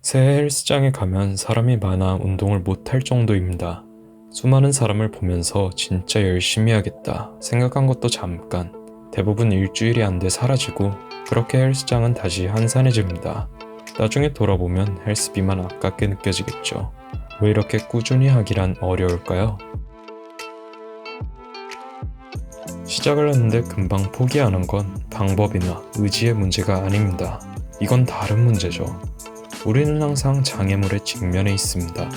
새해 헬스장에 가면 사람이 많아 운동을 못할 정도입니다. 수많은 사람을 보면서 진짜 열심히 하겠다 생각한 것도 잠깐, 대부분 일주일이 안 돼 사라지고 그렇게 헬스장은 다시 한산해집니다. 나중에 돌아보면 헬스비만 아깝게 느껴지겠죠. 왜 이렇게 꾸준히 하기란 어려울까요? 시작을 했는데 금방 포기하는 건 방법이나 의지의 문제가 아닙니다. 이건 다른 문제죠. 우리는 항상 장애물에 직면해 있습니다.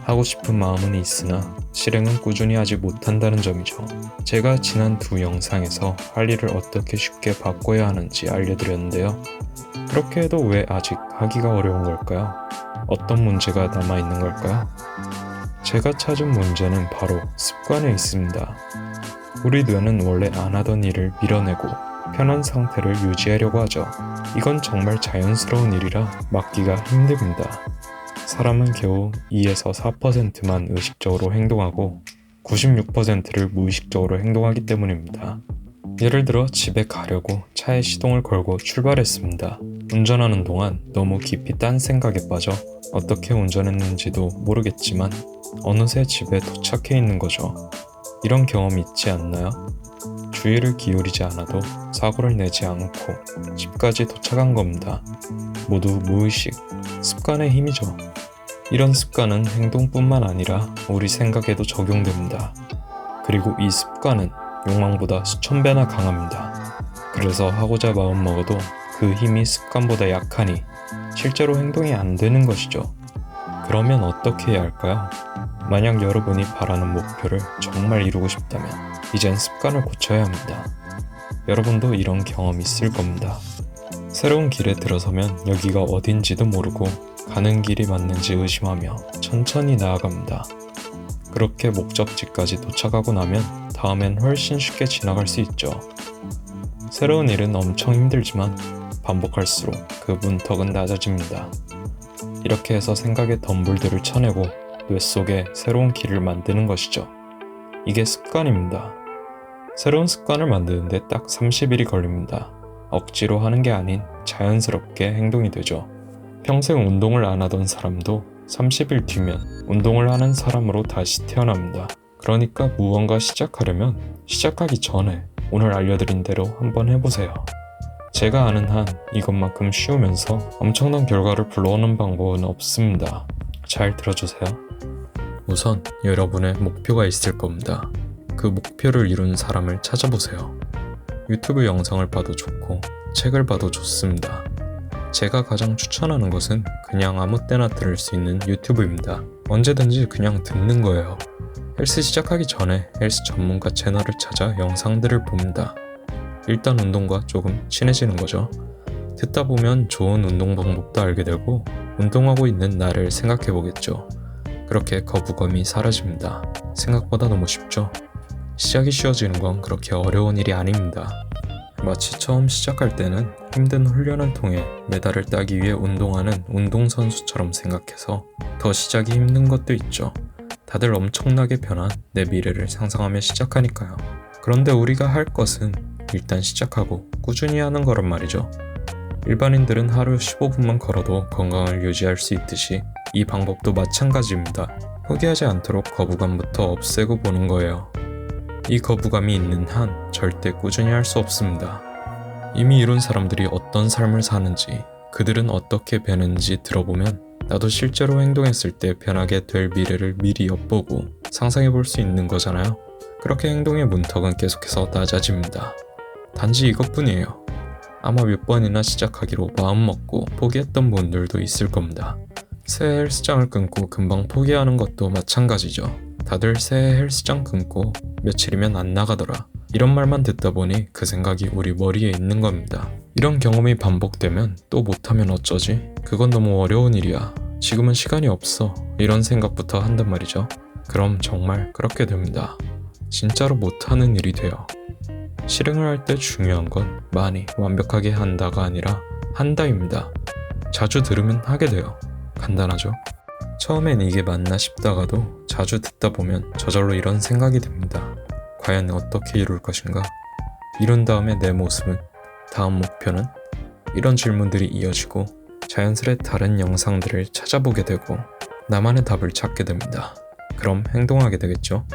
하고 싶은 마음은 있으나 실행은 꾸준히 하지 못한다는 점이죠. 제가 지난 두 영상에서 할 일을 어떻게 쉽게 바꿔야 하는지 알려드렸는데요. 그렇게 해도 왜 아직 하기가 어려운 걸까요? 어떤 문제가 남아있는 걸까요? 제가 찾은 문제는 바로 습관에 있습니다. 우리 뇌는 원래 안 하던 일을 밀어내고 편한 상태를 유지하려고 하죠. 이건 정말 자연스러운 일이라 막기가 힘듭니다. 사람은 겨우 2에서 4%만 의식적으로 행동하고 96%를 무의식적으로 행동하기 때문입니다. 예를 들어 집에 가려고 차에 시동을 걸고 출발했습니다. 운전하는 동안 너무 깊이 딴 생각에 빠져 어떻게 운전했는지도 모르겠지만 어느새 집에 도착해 있는 거죠. 이런 경험 있지 않나요? 주의를 기울이지 않아도 사고를 내지 않고 집까지 도착한 겁니다. 모두 무의식, 습관의 힘이죠. 이런 습관은 행동뿐만 아니라 우리 생각에도 적용됩니다. 그리고 이 습관은 욕망보다 수천 배나 강합니다. 그래서 하고자 마음먹어도 그 힘이 습관보다 약하니 실제로 행동이 안 되는 것이죠. 그러면 어떻게 해야 할까요? 만약 여러분이 바라는 목표를 정말 이루고 싶다면 이젠 습관을 고쳐야 합니다. 여러분도 이런 경험 있을 겁니다. 새로운 길에 들어서면 여기가 어딘지도 모르고 가는 길이 맞는지 의심하며 천천히 나아갑니다. 그렇게 목적지까지 도착하고 나면 다음엔 훨씬 쉽게 지나갈 수 있죠. 새로운 일은 엄청 힘들지만 반복할수록 그 문턱은 낮아집니다. 이렇게 해서 생각의 덤불들을 쳐내고 뇌 속에 새로운 길을 만드는 것이죠. 이게 습관입니다. 새로운 습관을 만드는데 딱 30일이 걸립니다. 억지로 하는 게 아닌 자연스럽게 행동이 되죠. 평생 운동을 안 하던 사람도 30일 뒤면 운동을 하는 사람으로 다시 태어납니다. 그러니까 무언가 시작하려면 시작하기 전에 오늘 알려드린 대로 한번 해보세요. 제가 아는 한 이것만큼 쉬우면서 엄청난 결과를 불러오는 방법은 없습니다. 잘 들어주세요. 우선 여러분의 목표가 있을 겁니다. 그 목표를 이룬 사람을 찾아보세요. 유튜브 영상을 봐도 좋고 책을 봐도 좋습니다. 제가 가장 추천하는 것은 그냥 아무 때나 들을 수 있는 유튜브입니다. 언제든지 그냥 듣는 거예요. 헬스 시작하기 전에 헬스 전문가 채널을 찾아 영상들을 봅니다. 일단 운동과 조금 친해지는 거죠. 듣다 보면 좋은 운동 방법도 알게 되고 운동하고 있는 나를 생각해 보겠죠. 그렇게 거부감이 사라집니다. 생각보다 너무 쉽죠? 시작이 쉬워지는 건 그렇게 어려운 일이 아닙니다. 마치 처음 시작할 때는 힘든 훈련을 통해 메달을 따기 위해 운동하는 운동선수처럼 생각해서 더 시작이 힘든 것도 있죠. 다들 엄청나게 변한 내 미래를 상상하며 시작하니까요. 그런데 우리가 할 것은 일단 시작하고 꾸준히 하는 거란 말이죠. 일반인들은 하루 15분만 걸어도 건강을 유지할 수 있듯이 이 방법도 마찬가지입니다. 포기하지 않도록 거부감부터 없애고 보는 거예요. 이 거부감이 있는 한 절대 꾸준히 할 수 없습니다. 이미 이룬 사람들이 어떤 삶을 사는지, 그들은 어떻게 변했는지 들어보면 나도 실제로 행동했을 때 변하게 될 미래를 미리 엿보고 상상해 볼 수 있는 거잖아요. 그렇게 행동의 문턱은 계속해서 낮아집니다. 단지 이것뿐이에요. 아마 몇 번이나 시작하기로 마음먹고 포기했던 분들도 있을 겁니다. 새해 헬스장을 끊고 금방 포기하는 것도 마찬가지죠. 다들 새해 헬스장 끊고 며칠이면 안 나가더라, 이런 말만 듣다 보니 그 생각이 우리 머리에 있는 겁니다. 이런 경험이 반복되면 또 못하면 어쩌지? 그건 너무 어려운 일이야. 지금은 시간이 없어. 이런 생각부터 한단 말이죠. 그럼 정말 그렇게 됩니다. 진짜로 못하는 일이 돼요. 실행을 할 때 중요한 건 많이 완벽하게 한다가 아니라 한다입니다. 자주 들으면 하게 돼요. 간단하죠? 처음엔 이게 맞나 싶다가도 자주 듣다 보면 저절로 이런 생각이 듭니다. 과연 어떻게 이룰 것인가? 이룬 다음에 내 모습은? 다음 목표는? 이런 질문들이 이어지고 자연스레 다른 영상들을 찾아보게 되고 나만의 답을 찾게 됩니다. 그럼 행동하게 되겠죠?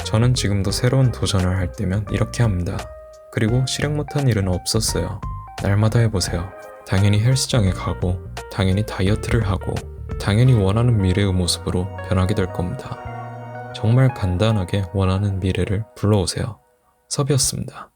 저는 지금도 새로운 도전을 할 때면 이렇게 합니다. 그리고 실행 못한 일은 없었어요. 날마다 해보세요. 당연히 헬스장에 가고, 당연히 다이어트를 하고, 당연히 원하는 미래의 모습으로 변하게 될 겁니다. 정말 간단하게 원하는 미래를 불러오세요. 섭이었습니다.